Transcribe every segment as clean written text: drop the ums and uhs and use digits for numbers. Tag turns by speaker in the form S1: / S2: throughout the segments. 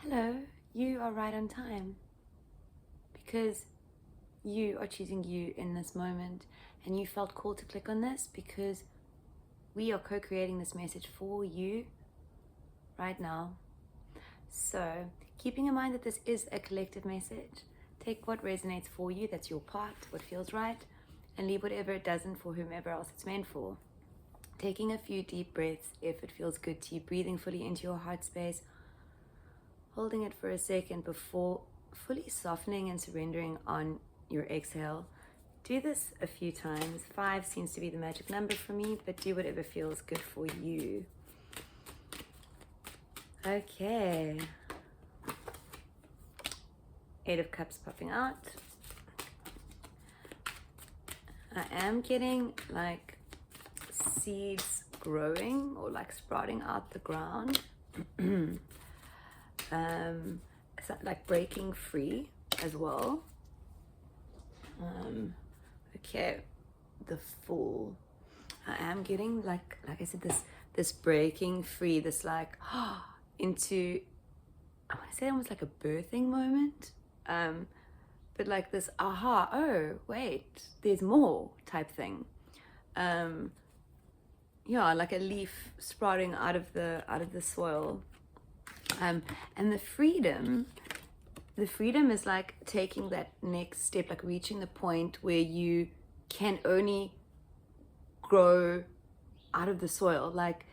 S1: Hello, you are right on time because you are choosing you in this moment, and you felt called to click on this because we are co-creating this message for you right now. So, keeping in mind that this is a collective message, take what resonates for you, that's your part, what feels right, and leave whatever it doesn't for whomever else it's meant for. Taking a few deep breaths if it feels good to you, breathing fully into your heart space, holding it for a second before fully softening and surrendering on your exhale. Do this a few times. 5 seems to be the magic number for me, but do whatever feels good for you. Okay. 8 of Cups popping out. I am getting like seeds growing or like sprouting out the ground. Like breaking free as well. Okay, the Fool. I am getting like I said, this breaking free, this like into, I want to say almost like a birthing moment, but like this aha, oh wait, there's more type thing. Yeah, like a leaf sprouting out of the soil. And the freedom is like taking that next step, like reaching the point where you can only grow out of the soil. Like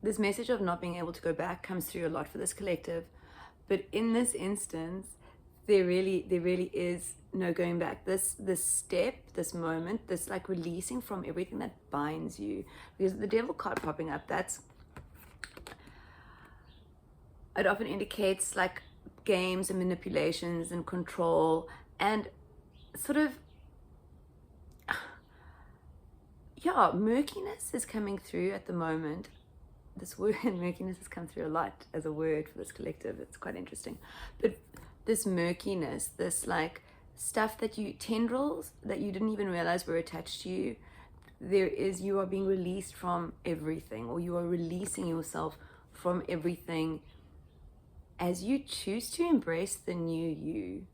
S1: this message of not being able to go back comes through a lot for this collective, but in this instance there really is no going back. This step, this moment, this like releasing from everything that binds you, because the Devil card popping up, it often indicates like games and manipulations and control and sort of, yeah, murkiness is coming through at the moment. This word murkiness has come through a lot as a word for this collective. It's quite interesting. But this murkiness, this like stuff that tendrils that you didn't even realize were attached to you, you are being released from everything, or you are releasing yourself from everything as you choose to embrace the new you.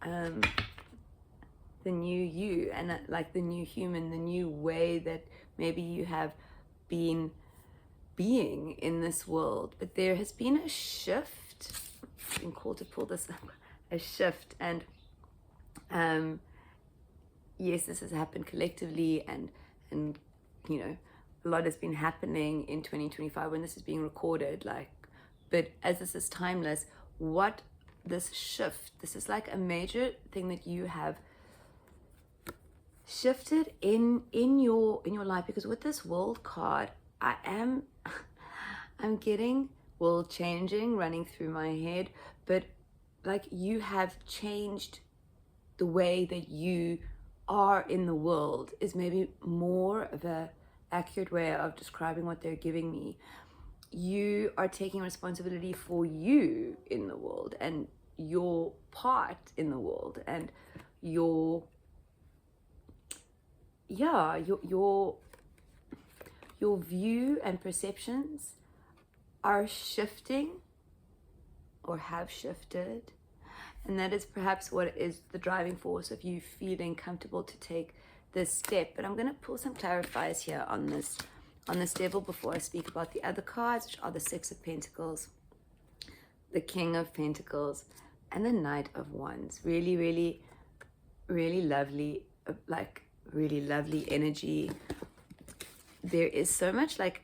S1: The new you, and like the new human, the new way that maybe you have been being in this world. But there has been a shift. I've been called to pull this up. A shift, and yes, this has happened collectively, and you know, a lot has been happening in 2025 when this is being recorded, like, but as this is timeless, what this shift, this is like a major thing that you have shifted in your life. Because with this World card, I'm getting world changing running through my head, but like you have changed the way that you are in the world is maybe more of a accurate way of describing what they're giving me. You are taking responsibility for you in the world and your part in the world, and your view and perceptions are shifting or have shifted, and that is perhaps what is the driving force of you feeling comfortable to take this step. But I'm going to pull some clarifiers here on this Devil before I speak about the other cards, which are the Six of Pentacles, the King of Pentacles, and the Knight of Wands. Really lovely, like really lovely energy. There is so much like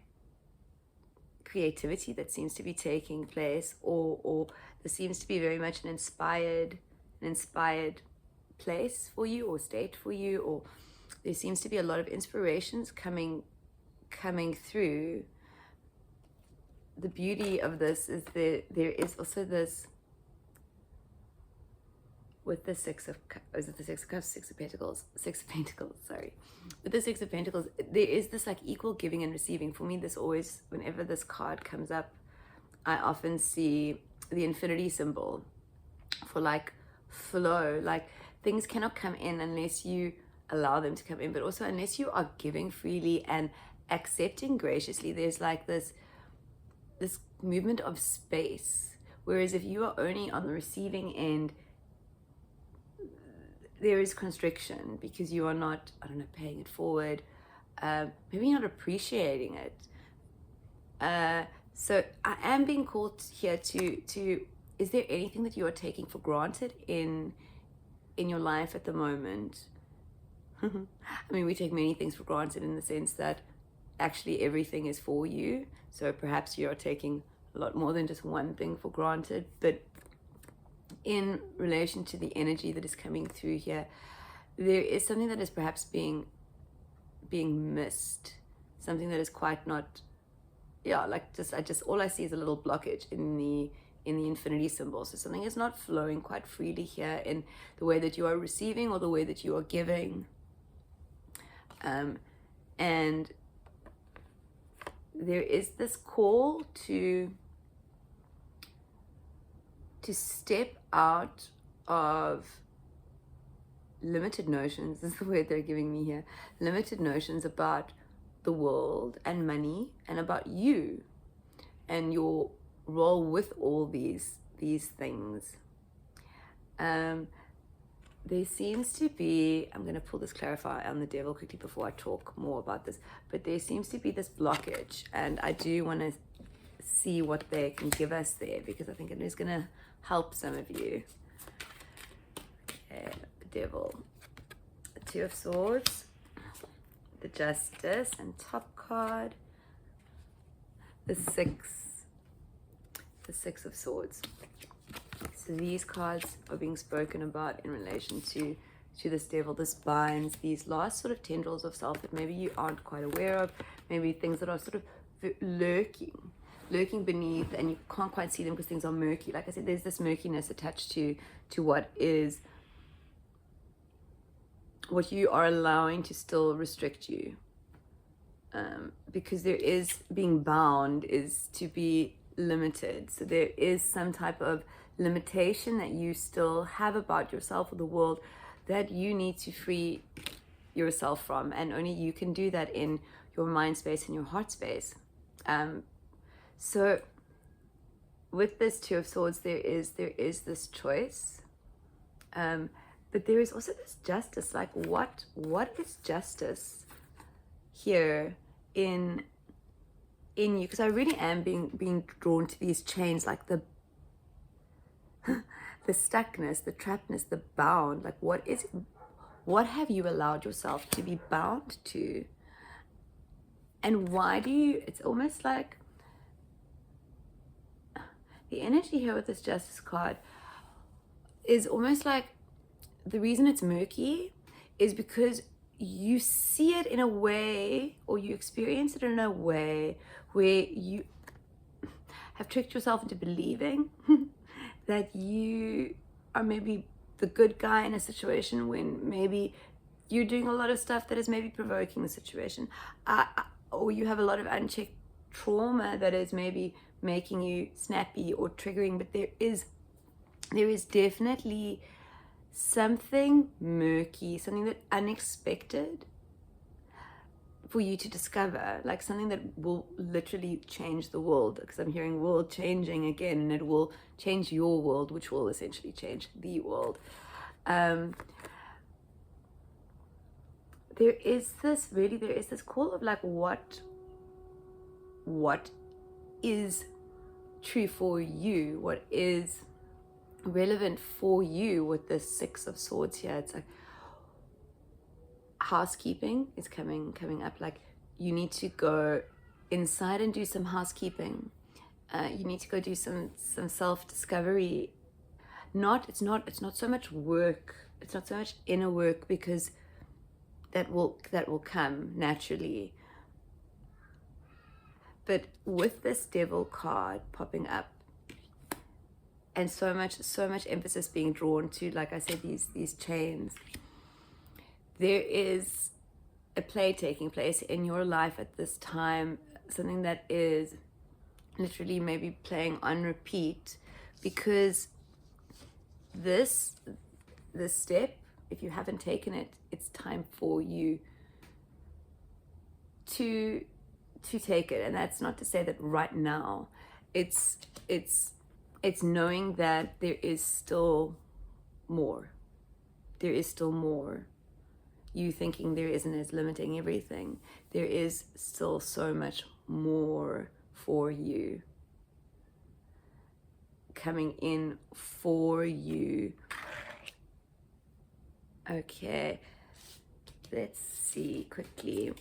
S1: creativity that seems to be taking place, or there seems to be very much an inspired place for you, or state for you, or there seems to be a lot of inspirations coming through. The beauty of this is there is also this, with the Six of Pentacles, sorry. With the Six of Pentacles, there is this like equal giving and receiving. For me, this always, whenever this card comes up, I often see the infinity symbol for like flow. Like things cannot come in unless you allow them to come in, but also unless you are giving freely and accepting graciously. There's like this this movement of space. Whereas if you are only on the receiving end, there is constriction because you are not, I don't know, paying it forward, maybe not appreciating it. So I am being called here to is there anything that you are taking for granted in your life at the moment? I mean, we take many things for granted in the sense that actually everything is for you. So perhaps you are taking a lot more than just one thing for granted. But in relation to the energy that is coming through here, there is something that is perhaps being missed, something that is quite not, like all I see is a little blockage in the infinity symbol. So something is not flowing quite freely here in the way that you are receiving or the way that you are giving. And there is this call to step out of limited notions, this is the word they're giving me here, limited notions about the world and money and about you and your role with all these things. There seems to be, I'm going to pull this clarifier on the devil quickly before I talk more about this, but there seems to be this blockage, and I do want to see what they can give us there, because I think it is going to help some of you. Okay, the devil, the Two of Swords, the Justice, and top card, the Six of Swords. So these cards are being spoken about in relation to this devil. This binds these last sort of tendrils of self that maybe you aren't quite aware of, maybe things that are sort of lurking beneath, and you can't quite see them because things are murky. Like I said, there's this murkiness attached to what you are allowing to still restrict you, because there is being bound is to be limited. So there is some type of limitation that you still have about yourself or the world that you need to free yourself from, and only you can do that in your mind space and your heart space. So with this Two of Swords, there is this choice, but there is also this justice. Like what is justice here in you? Because I really am being drawn to these chains, like the stuckness, the trappedness, the bound. Like what have you allowed yourself to be bound to? And why do you, it's almost like the energy here with this Justice card is almost like the reason it's murky is because you see it in a way, or you experience it in a way where you have tricked yourself into believing that you are maybe the good guy in a situation when maybe you're doing a lot of stuff that is maybe provoking the situation, or you have a lot of unchecked trauma that is maybe making you snappy or triggering. But there is definitely something murky, something that unexpected for you to discover, like something that will literally change the world, because I'm hearing world changing again, and it will change your world, which will essentially change the world. There is this call of like what is true for you, what is relevant for you with the Six of Swords here. It's like housekeeping is coming up. Like you need to go inside and do some housekeeping. You need to go do some self-discovery. It's not so much work. It's not so much inner work, because that will come naturally. But with this Devil card popping up, and so much emphasis being drawn to, like I said, these chains, there is a play taking place in your life at this time, something that is literally maybe playing on repeat, because this step, if you haven't taken it, it's time for you to take it. And that's not to say that right now it's knowing that there is still more. There is still more. You thinking there isn't is limiting everything. There is still so much more for you, coming in for you. Okay, let's see quickly.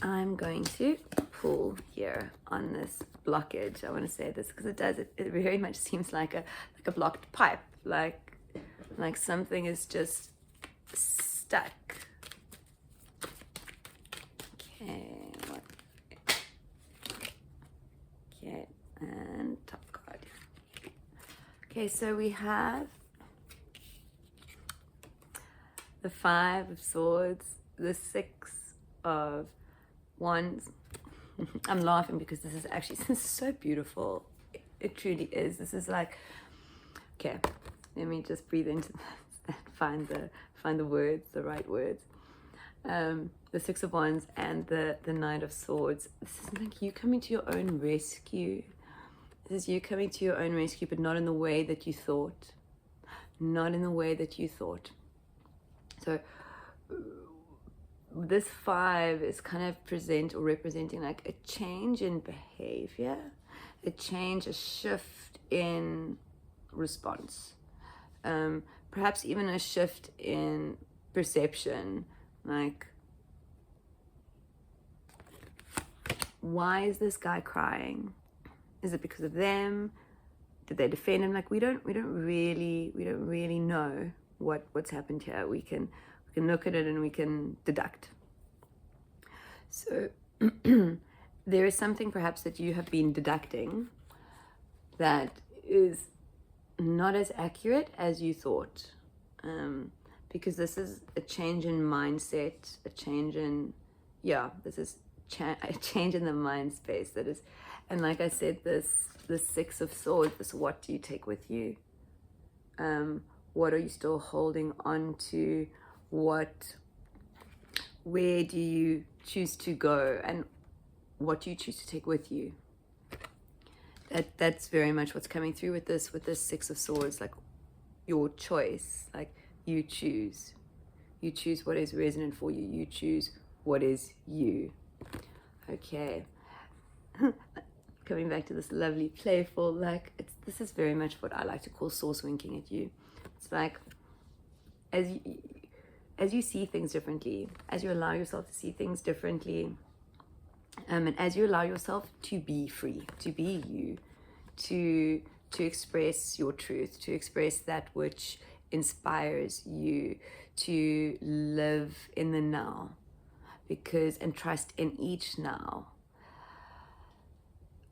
S1: I'm going to pull here on this blockage. I want to say this because it very much seems like a blocked pipe, like something is just stuck. Okay, and top card. Okay, so we have the 5 of Swords, the 6 of Wands. I'm laughing because this is so beautiful. It truly is. This is like, okay, let me just breathe into this and find the words, the right words. The 6 of Wands and the Knight of Swords. This is like you coming to your own rescue. This is you coming to your own rescue, but not in the way that you thought. Not in the way that you thought. So this 5 is kind of representing like a change in behavior, a shift in response, perhaps even a shift in perception. Like, why is this guy crying? Is it because of them? Did they defend him? Like, we don't really know what's happened here. We can look at it and we can deduct. So there is something perhaps that you have been deducting that is not as accurate as you thought, because this is a change in mindset, a change in a change in the mind space that is. And like I said, the 6 of Swords, this, what do you take with you? What are you still holding on to? Where do you choose to go, and what do you choose to take with you? That's very much what's coming through with this 6 of Swords, like your choice. Like you choose what is resonant for you. You choose what is you. Okay. Coming back to this lovely, playful, like this is very much what I like to call source winking at you. It's like as you see things differently, as you allow yourself to see things differently, and as you allow yourself to be free, to be you, to express your truth, to express that which inspires you, to live in the now, and trust in each now.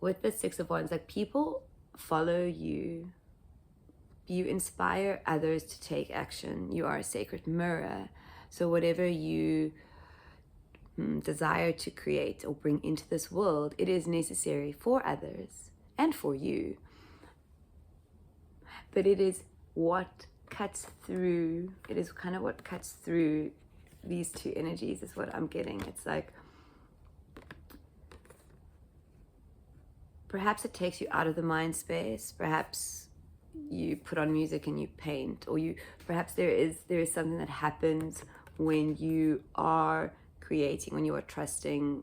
S1: With the 6 of Wands, like, people follow you. You inspire others to take action. You are a sacred mirror. So whatever you desire to create or bring into this world, it is necessary for others and for you. But it is what cuts through. It is kind of what cuts through these two energies is what I'm getting. It's like, perhaps it takes you out of the mind space. Perhaps you put on music and you paint, or perhaps there is something that happens when you are creating, when you are trusting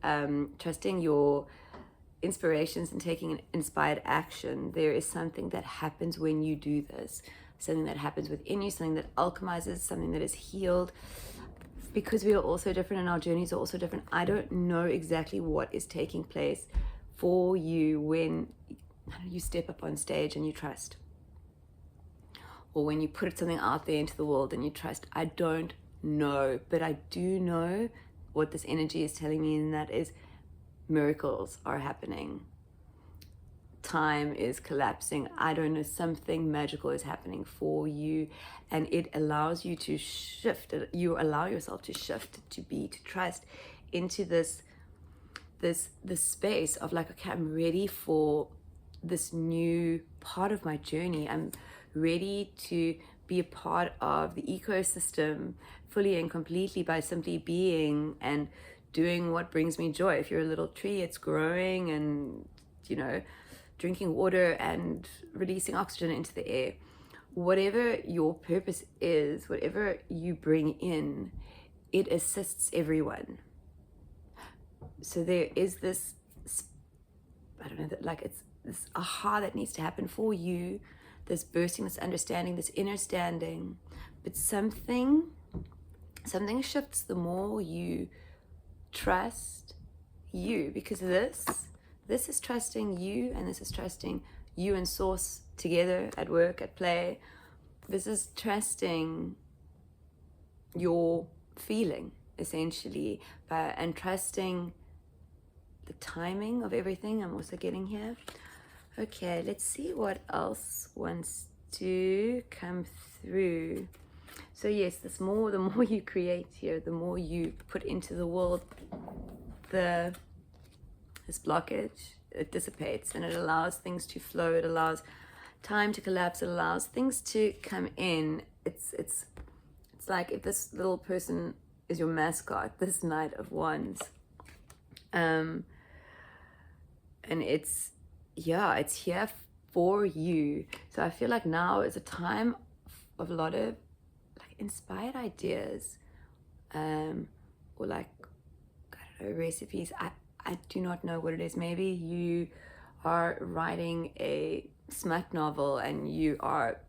S1: your inspirations and taking an inspired action. There is something that happens when you do this, something that happens within you, something that alchemizes, something that is healed. Because we are all so different and our journeys are also different, I don't know exactly what is taking place for you when you step up on stage and you trust, or when you put something out there into the world and you trust. I don't know, but I do know what this energy is telling me, and that is miracles are happening. Time is collapsing. I don't know, something magical is happening for you, and it allows you to shift. You allow yourself to shift, to trust into this space of like, okay, I'm ready for this new part of my journey. I'm ready to be a part of the ecosystem fully and completely by simply being, and doing what brings me joy. If you're a little tree, it's growing and, you know, drinking water and releasing oxygen into the air. Whatever your purpose is, whatever you bring in, it assists everyone. So there is this, I don't know, that like it's this aha that needs to happen for you, this bursting, this understanding, this inner standing. But something shifts the more you trust you, because this is trusting you, and this is trusting you and source together, at work, at play. This is trusting your feeling, essentially, and trusting the timing of everything. I'm also getting here. Okay, let's see what else wants to come through. So yes, the more you create here, the more you put into the world, this blockage, it dissipates, and it allows things to flow. It allows time to collapse. It allows things to come in. It's like if this little person is your mascot, this Knight of Wands, and it's here for you. So I feel like now is a time of a lot of like inspired ideas, or like, I don't know, recipes. I do not know what it is. Maybe you are writing a smut novel and you are,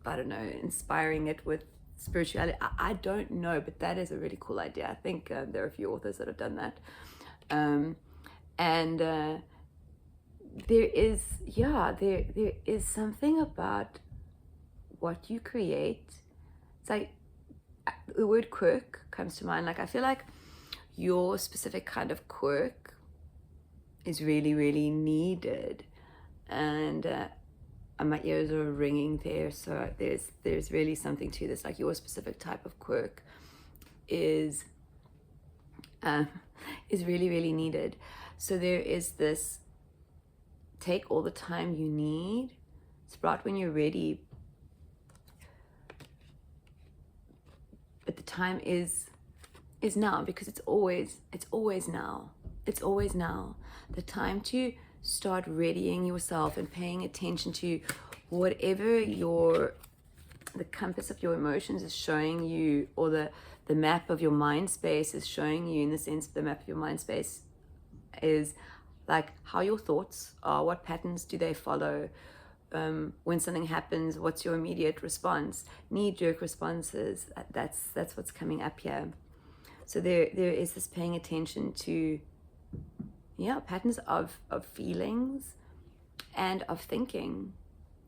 S1: I don't know, inspiring it with spirituality. I don't know, but that is a really cool idea. I think there are a few authors that have done that. There is something about what you create. It's like the word quirk comes to mind. Like I feel like your specific kind of quirk is really, really needed, and my ears are ringing there. So there's really something to this. Like your specific type of quirk is really, really needed. So there is this, take all the time you need, sprout when you're ready, but the time is now, because it's always now. It's always now. The time to start readying yourself and paying attention to whatever the compass of your emotions is showing you, or the map of your mind space is showing you. In the sense, the map of your mind space is like how your thoughts are, what patterns do they follow, when something happens, what's your immediate response, knee-jerk responses. That's what's coming up here. So there is this paying attention to patterns of feelings and of thinking,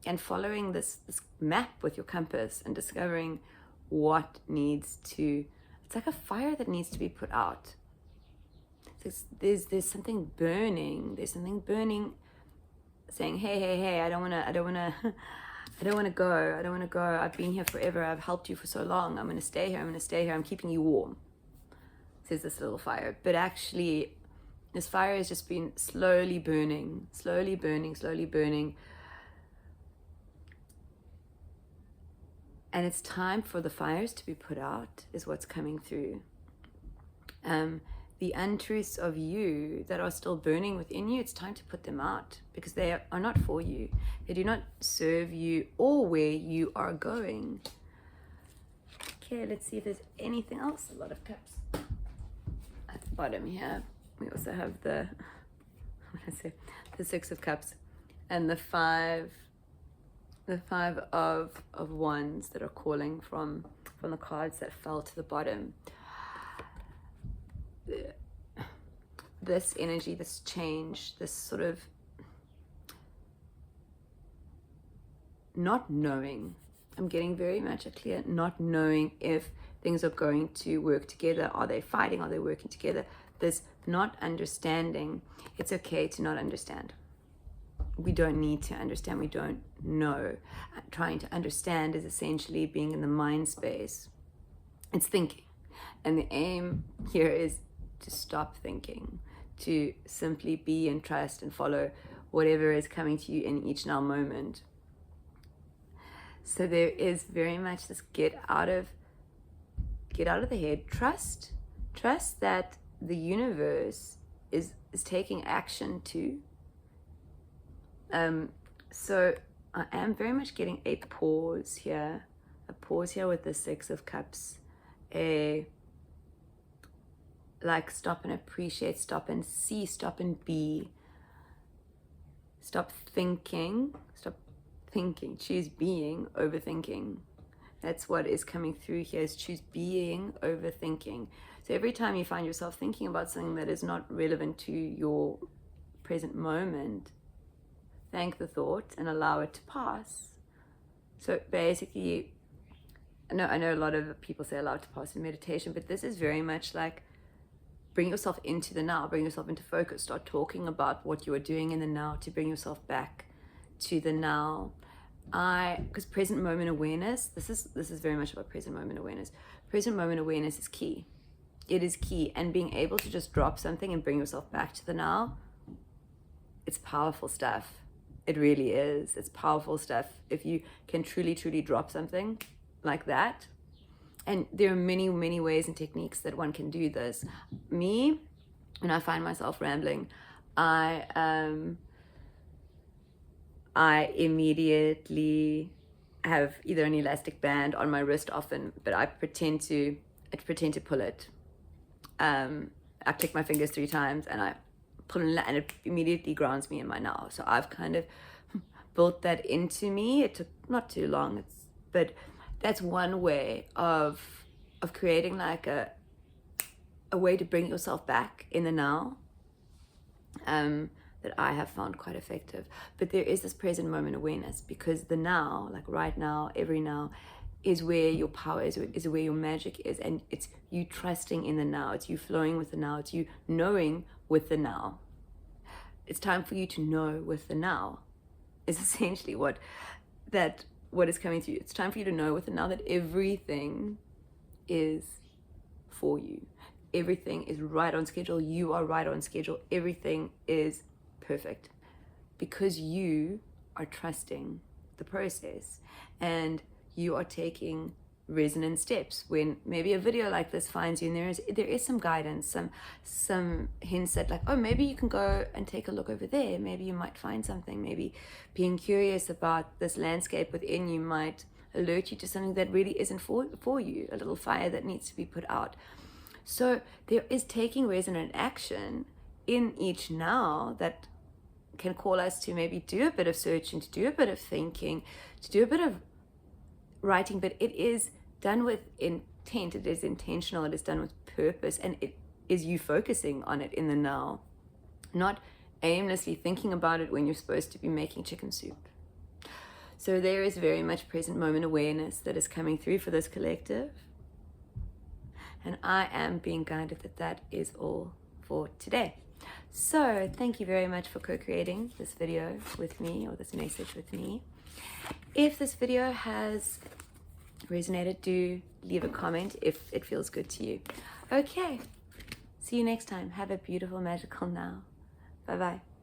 S1: and following this map with your compass and discovering what needs to, it's like a fire that needs to be put out. There's something burning. There's something burning, saying, hey, I don't wanna go. I've been here forever. I've helped you for so long. I'm gonna stay here. I'm keeping you warm, says this little fire. But actually, this fire has just been slowly burning. And it's time for the fires to be put out, is what's coming through. The untruths of you that are still burning within you, it's time to put them out, because they are not for you. They do not serve you or where you are going. Okay, let's see if there's anything else. A lot of cups at the bottom here. We also have the Six of Cups and the five of Wands that are calling from the cards that fell to the bottom. This energy, this change, this sort of not knowing. I'm getting very much a clear not knowing if things are going to work together. Are they fighting? Are they working together? This not understanding. It's okay to not understand. We don't need to understand. We don't know. Trying to understand is essentially being in the mind space. It's thinking. And the aim here is to stop thinking, to simply be and trust and follow whatever is coming to you in each now moment. So there is very much this get out of the head. Trust that the universe is taking action too. So I am very much getting a pause here with the Six of Cups, like stop and appreciate, stop and see, stop and be, stop thinking, choose being over thinking. That's what is coming through here, is choose being over thinking. So every time you find yourself thinking about something that is not relevant to your present moment, thank the thought and allow it to pass. So basically, I know a lot of people say allow it to pass in meditation, but this is very much like bring yourself into the now, bring yourself into focus, start talking about what you are doing in the now to bring yourself back to the now. Because present moment awareness, this is very much about present moment awareness. Present moment awareness is key. It is key, and being able to just drop something and bring yourself back to the now, it's powerful stuff. It really is. It's powerful stuff if you can truly drop something like that. And there are many ways and techniques that one can do this. Me, when I find myself rambling, I immediately have either an elastic band on my wrist often, but I pretend to pull it. I click my fingers 3 times and I pull it, and it immediately grounds me in my now. So I've kind of built that into me. It took not too long, but that's one way of creating like a way to bring yourself back in the now, that I have found quite effective. But there is this present moment awareness, because the now, like right now, every now, is where your power is where your magic is, and it's you trusting in the now, it's you flowing with the now, it's you knowing with the now. It's time for you to know with the now, is essentially what is coming to you. It's time for you to know with the now that everything is for you. Everything is right on schedule. You are right on schedule. Everything is perfect because you are trusting the process, and you are taking resonant steps. When maybe a video like this finds you, and there is some guidance, some hints that, like, oh, maybe you can go and take a look over there, maybe you might find something, maybe being curious about this landscape within you might alert you to something that really isn't for you, a little fire that needs to be put out. So there is taking resonant action in each now that can call us to maybe do a bit of searching, to do a bit of thinking, to do a bit of writing, but it is done with intent, it is intentional, it is done with purpose, and it is you focusing on it in the now, not aimlessly thinking about it when you're supposed to be making chicken soup. So there is very much present moment awareness that is coming through for this collective, and I am being guided that is all for today. So thank you very much for co-creating this video with me, or this message with me. If this video has resonated, do leave a comment if it feels good to you. Okay, see you next time. Have a beautiful, magical now. Bye-bye.